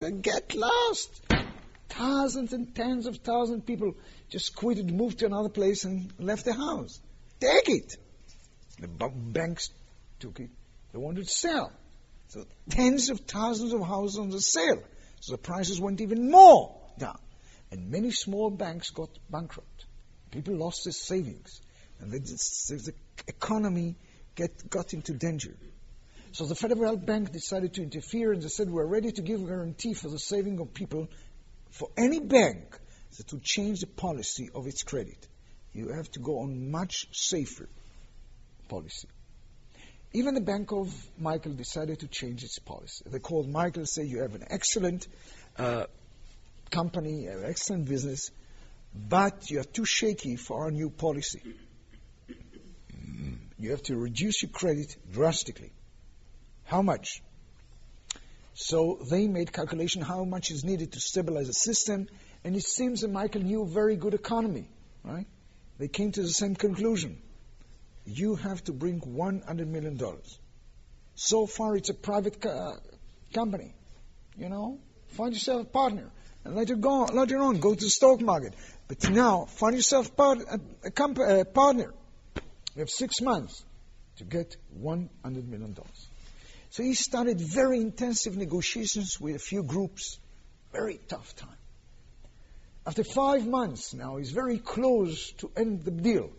Get lost. Thousands and tens of thousands of people just quitted, moved to another place and left the house. Take it. The banks took it. They wanted to sell. So tens of thousands of houses on the sale. So the prices went even more down. And many small banks got bankrupt. People lost their savings. And the economy got into danger. So the Federal Bank decided to interfere, and they said, we're ready to give a guarantee for the saving of people for any bank to change the policy of its credit. You have to go on much safer policy. Even the bank of Michael decided to change its policy. They called Michael and said, you have an excellent company, an excellent business, but you are too shaky for our new policy. You have to reduce your credit drastically. How much? So they made calculation how much is needed to stabilize the system, and it seems that Michael knew very good economy, right? They came to the same conclusion. You have to bring $100 million. So far it's a private company. Find yourself a partner, and later on go to the stock market. But now find yourself a partner. You have 6 months to get $100 million. So he started very intensive negotiations with a few groups. Very tough time. After 5 months now, he's very close to end the deal.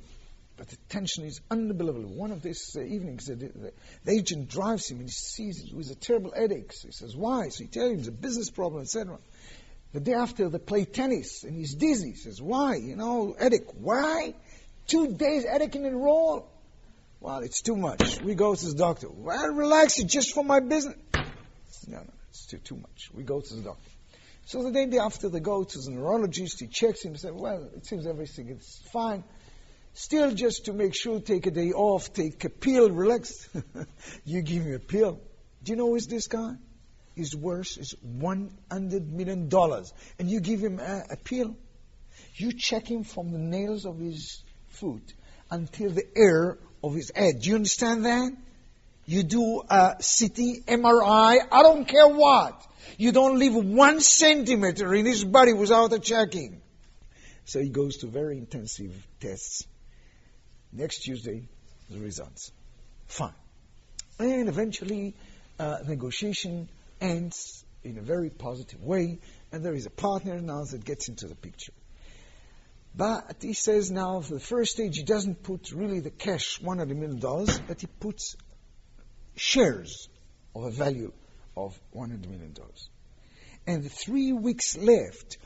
But the tension is unbelievable. One of these evenings, the agent drives him and he sees it with a terrible headache. He says, why? So he tells him it's a business problem, etc. The day after, they play tennis and he's dizzy. He says, why? Headache. Why? 2 days headache in a row. Well, it's too much. We go to the doctor. Well, relax, it's just for my business. No, it's too much. We go to the doctor. So the day after, they go to the neurologist. He checks him and says, well, it seems everything is fine. Still, just to make sure, take a day off, take a pill, relax. You give him a pill. Do you know who is this guy? His worth is $100 million. And you give him a pill. You check him from the nails of his foot until the hair of his head. Do you understand that? You do a CT, MRI, I don't care what. You don't leave 1 centimeter in his body without a checking. So he goes to very intensive tests. Next Tuesday, the results. Fine. And eventually, negotiation ends in a very positive way, and there is a partner now that gets into the picture. But he says now, for the first stage, he doesn't put really the cash, $100 million, but he puts shares of a value of $100 million. And the 3 weeks left,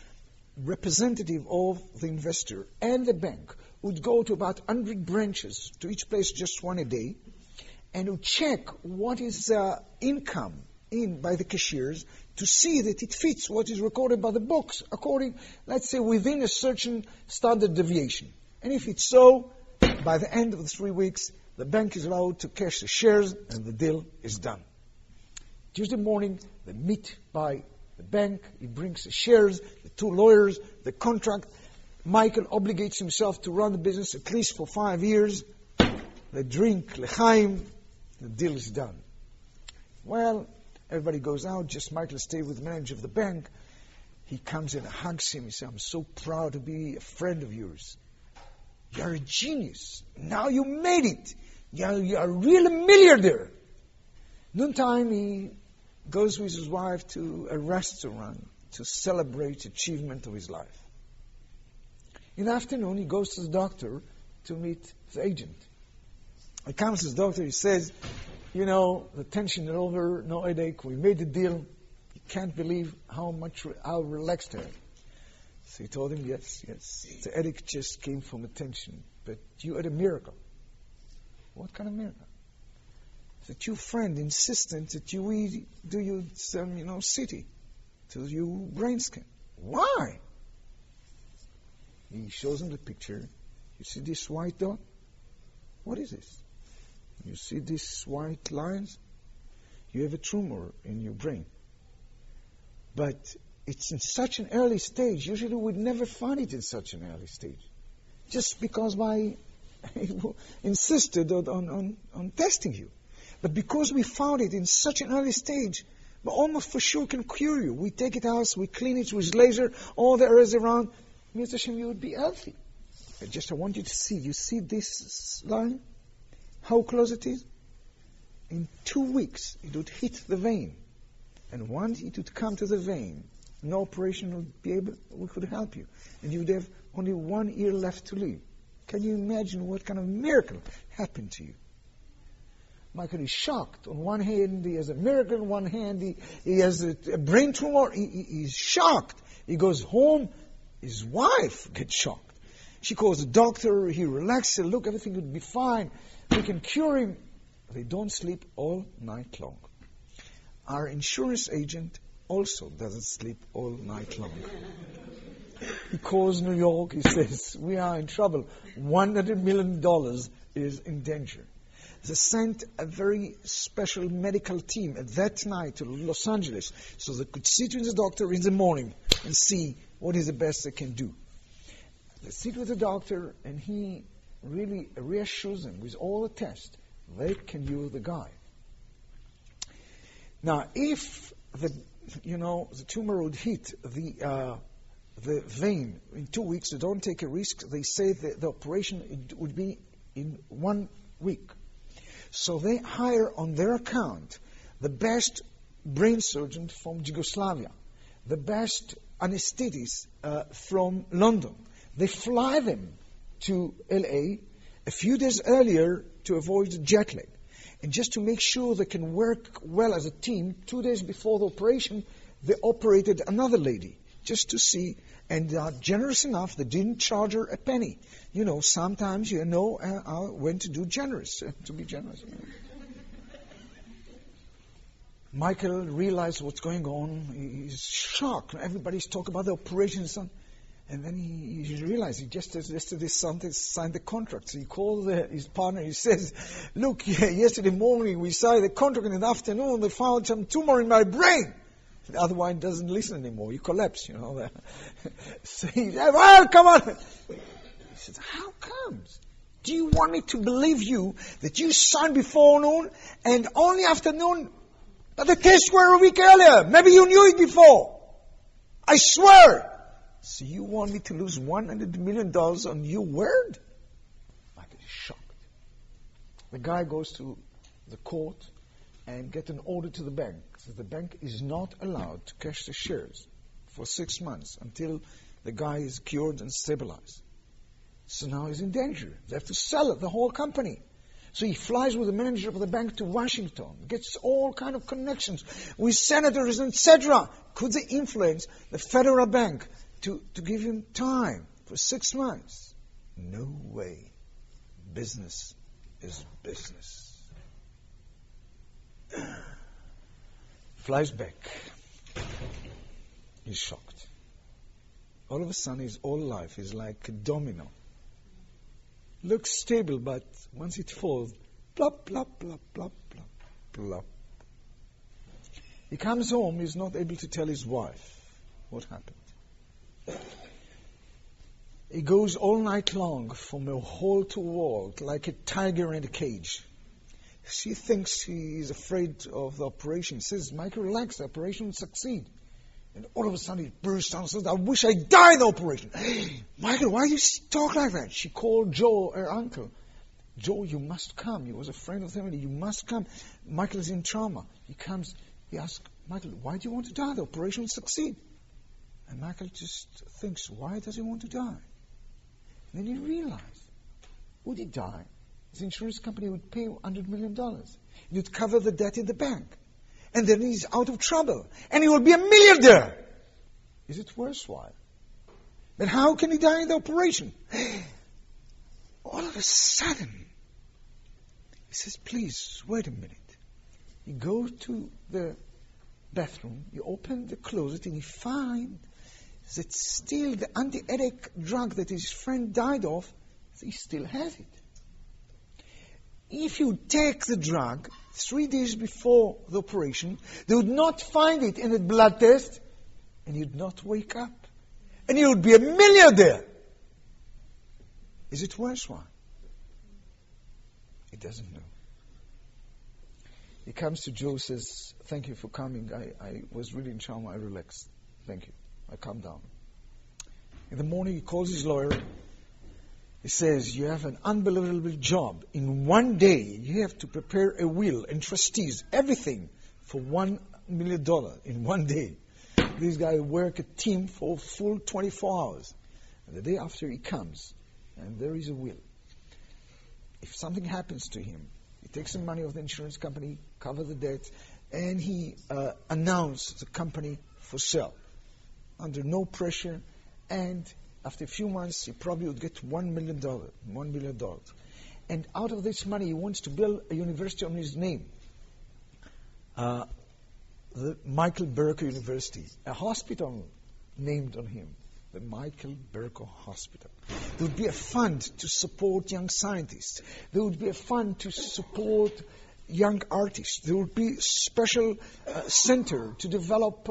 representative of the investor and the bank would go to about 100 branches, to each place just one a day, and would check what is income in by the cashiers to see that it fits what is recorded by the books according, let's say, within a certain standard deviation. And if it's so, by the end of the 3 weeks, the bank is allowed to cash the shares and the deal is done. Tuesday morning, they meet by the bank. He brings the shares, the 2 lawyers, the contract. Michael obligates himself to run the business at least for 5 years. They drink l'chaim. The deal is done. Well, everybody goes out. Just Michael stays with the manager of the bank. He comes in and hugs him. He says, I'm so proud to be a friend of yours. You're a genius. Now you made it. You're a real millionaire. Noontime, he goes with his wife to a restaurant to celebrate the achievement of his life. In the afternoon, he goes to the doctor to meet the agent. He comes to the doctor, he says, the tension is over, no headache, we made the deal. You can't believe how relaxed I am. So he told him, yes, the headache just came from a tension, but you had a miracle. What kind of miracle? That your friend insisted that we do you some, CT to your brain scan. Why? He shows him the picture. You see this white dot? What is this? You see these white lines? You have a tumor in your brain. But it's in such an early stage. Usually we'd never find it in such an early stage. Just because I insisted on testing you. But because we found it in such an early stage, but almost for sure can cure you. We take it out, we clean it with laser, all the areas around. Means Hashem, you would be healthy. I want you to see. You see this line? How close it is? In 2 weeks, it would hit the vein. And once it would come to the vein, no operation would be able, we could help you. And you would have only 1 year left to live. Can you imagine what kind of miracle happened to you? Michael is shocked. On one hand, he has a miracle. On one hand, he has a brain tumor. He's shocked. He goes home. His wife gets shocked. She calls the doctor. He relaxes. Look, everything would be fine. We can cure him. They don't sleep all night long. Our insurance agent also doesn't sleep all night long. He calls New York. He says, we are in trouble. $100 million is in danger. They sent a very special medical team at that night to Los Angeles so they could sit with the doctor in the morning and see what is the best they can do. They sit with the doctor and he really reassures them with all the tests. They can cure the guy. Now, if the tumor would hit the vein in 2 weeks, they don't take a risk. They say that the operation it would be in 1 week. So they hire on their account the best brain surgeon from Yugoslavia, the best anesthetist from London. They fly them to LA a few days earlier to avoid jet lag. And just to make sure they can work well as a team, 2 days before the operation, they operated another lady just to see, and they are generous enough, they didn't charge her a penny. Sometimes when to be generous. Michael realized what's going on. He's shocked. Everybody's talking about the operation and so on. And then he realized he just yesterday signed the contract. So he called his partner. He says, look, yesterday morning we signed the contract, and in the afternoon they found some tumor in my brain. The other one doesn't listen anymore. He collapsed, So he said, well, come on. He says, how comes? Do you want me to believe you that you signed before noon and only afternoon? But the tests were a week earlier. Maybe you knew it before. I swear. So you want me to lose $100 million on your word? Michael is shocked. The guy goes to the court and gets an order to the bank. So the bank is not allowed to cash the shares for 6 months until the guy is cured and stabilized. So now he's in danger. They have to sell it, the whole company. So he flies with the manager of the bank to Washington, gets all kind of connections with senators, etc. Could they influence the federal bank to give him time for 6 months? No way. Business is business. Flies back. He's shocked. All of a sudden his whole life is like a domino. Looks stable, but once it falls, plop, plop, plop, plop, plop, plop. He comes home, he's not able to tell his wife what happened. He goes all night long from a hole to wall, like a tiger in a cage. She thinks he is afraid of the operation. He says, Michael, relax, the operation will succeed. And all of a sudden he bursts down and says, I wish I died in the operation. Michael, why do you talk like that? She called Joe, her uncle. Joe, you must come. He was a friend of the family. You must come. Michael is in trauma. He comes, he asks, Michael, why do you want to die? The operation will succeed. And Michael just thinks, why does he want to die? And then he realized, would he die? His insurance company would pay $100 million. It would cover the debt in the bank. And then he's out of trouble. And he will be a millionaire. Is it worthwhile? But how can he die in the operation? All of a sudden, he says, please, wait a minute. You go to the bathroom, you open the closet, and you find that still the anti-headache drug that his friend died of, he still has it. If you take the drug 3 days before the operation, they would not find it in a blood test, and you'd not wake up. And you would be a millionaire. Is it worthwhile? He doesn't know. He comes to Joe, says, thank you for coming. I was really in charm. I relaxed. Thank you. I calmed down. In the morning, he calls his lawyer. He says, you have an unbelievable job. In one day, you have to prepare a will and trustees, everything, for $1 million in one day. This guy work a team for full 24 hours. And the day after, he comes, and there is a will. If something happens to him, he takes the money of the insurance company, cover the debt, and he announced the company for sale under no pressure. And after a few months, he probably would get $1 million. $1 million. And out of this money, he wants to build a university on his name. The Michael Berko University, a hospital named on him, the Michael Berko Hospital. There would be a fund to support young scientists. There would be a fund to support young artists. There would be a special center to develop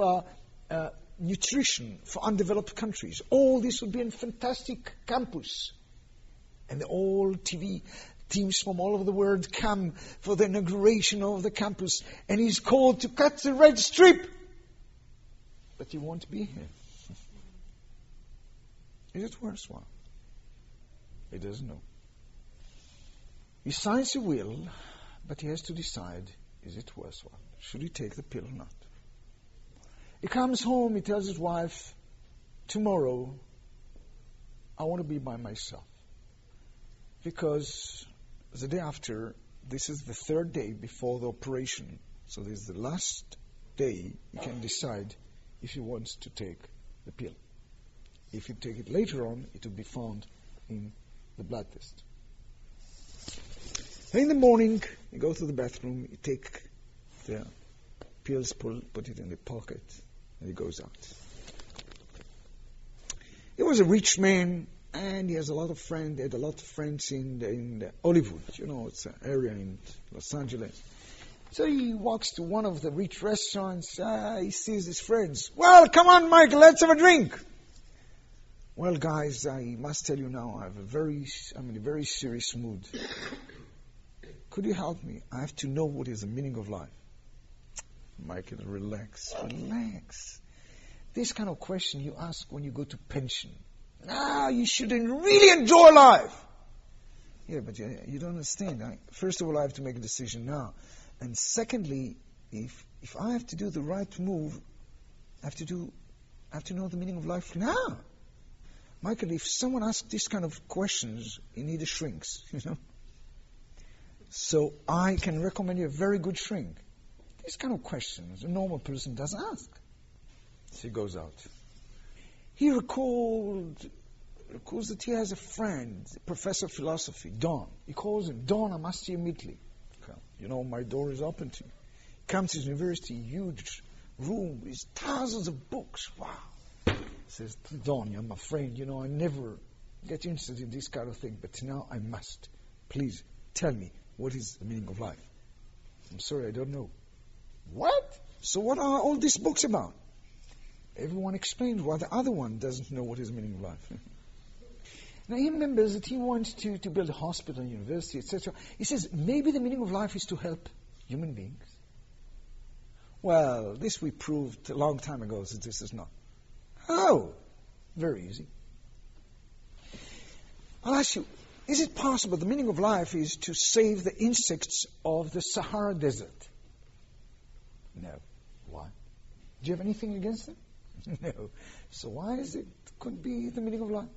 nutrition for undeveloped countries. All this would be a fantastic campus. And all TV teams from all over the world come for the inauguration of the campus. And he's called to cut the red strip. But he won't be here. Is it worthwhile? He doesn't know. He signs a will, but he has to decide, is it worthwhile? Should he take the pill or not? He comes home, he tells his wife, tomorrow, I want to be by myself. Because the day after, this is the third day before the operation. So this is the last day he can decide if he wants to take the pill. If you take it later on, it will be found in the blood test. And in the morning, you go to the bathroom, you take the pills, put it in the pocket, and he goes out. He was a rich man, and he has a lot of friends. He had a lot of friends in Hollywood. You know, it's an area in Los Angeles. So he walks to one of the rich restaurants. He sees his friends. Well, come on, Michael, let's have a drink. Well, guys, I must tell you now, I'm in a very serious mood. Could you help me? I have to know what is the meaning of life. Michael, relax. This kind of question you ask when you go to pension. You shouldn't really enjoy life. Yeah, but you don't understand. First of all, I have to make a decision now. And secondly, if I have to do the right move, I have to know the meaning of life now. Michael, if someone asks this kind of questions, he needs a shrinks, you know. So I can recommend you a very good shrink. These kind of questions a normal person doesn't ask. So he goes out. He recalls that he has a friend, a professor of philosophy, Don. He calls him, Don, I must see you immediately. Okay. You know, my door is open to you. He comes to his university, huge room with thousands of books. Wow. Says, Don, you're my friend. You know, I never get interested in this kind of thing, but now I must. Please tell me, what is the meaning of life? I'm sorry, I don't know. What? So what are all these books about? Everyone explains why the other one doesn't know what is the meaning of life. Now he remembers that he wants to build a hospital, university, etc. He says, maybe the meaning of life is to help human beings. Well, this we proved a long time ago that this is not. How? Very easy. I'll ask you, is it possible the meaning of life is to save the insects of the Sahara Desert? No. Why? Do you have anything against them? No. So why is it could be the meaning of life?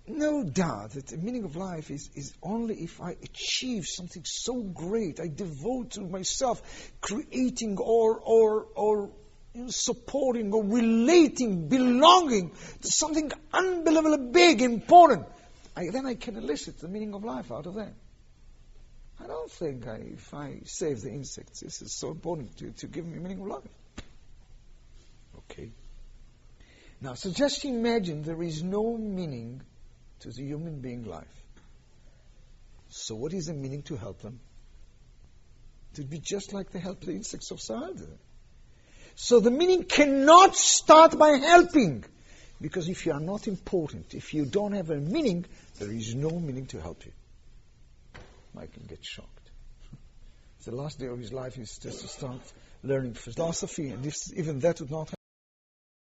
No doubt that the meaning of life is only if I achieve something so great, I devote to myself, creating or supporting or relating, belonging to something unbelievably big, important. Then I can elicit the meaning of life out of that. I don't think if I save the insects, this is so important to give me meaning of life. Okay. Now, so just imagine there is no meaning to the human being life. So what is the meaning to help them? To be just like they help the insects of Sahara. So the meaning cannot start by helping. Because if you are not important, if you don't have a meaning, there is no meaning to help you. Michael gets shocked. the last day of his life is just to start learning philosophy, and even that would not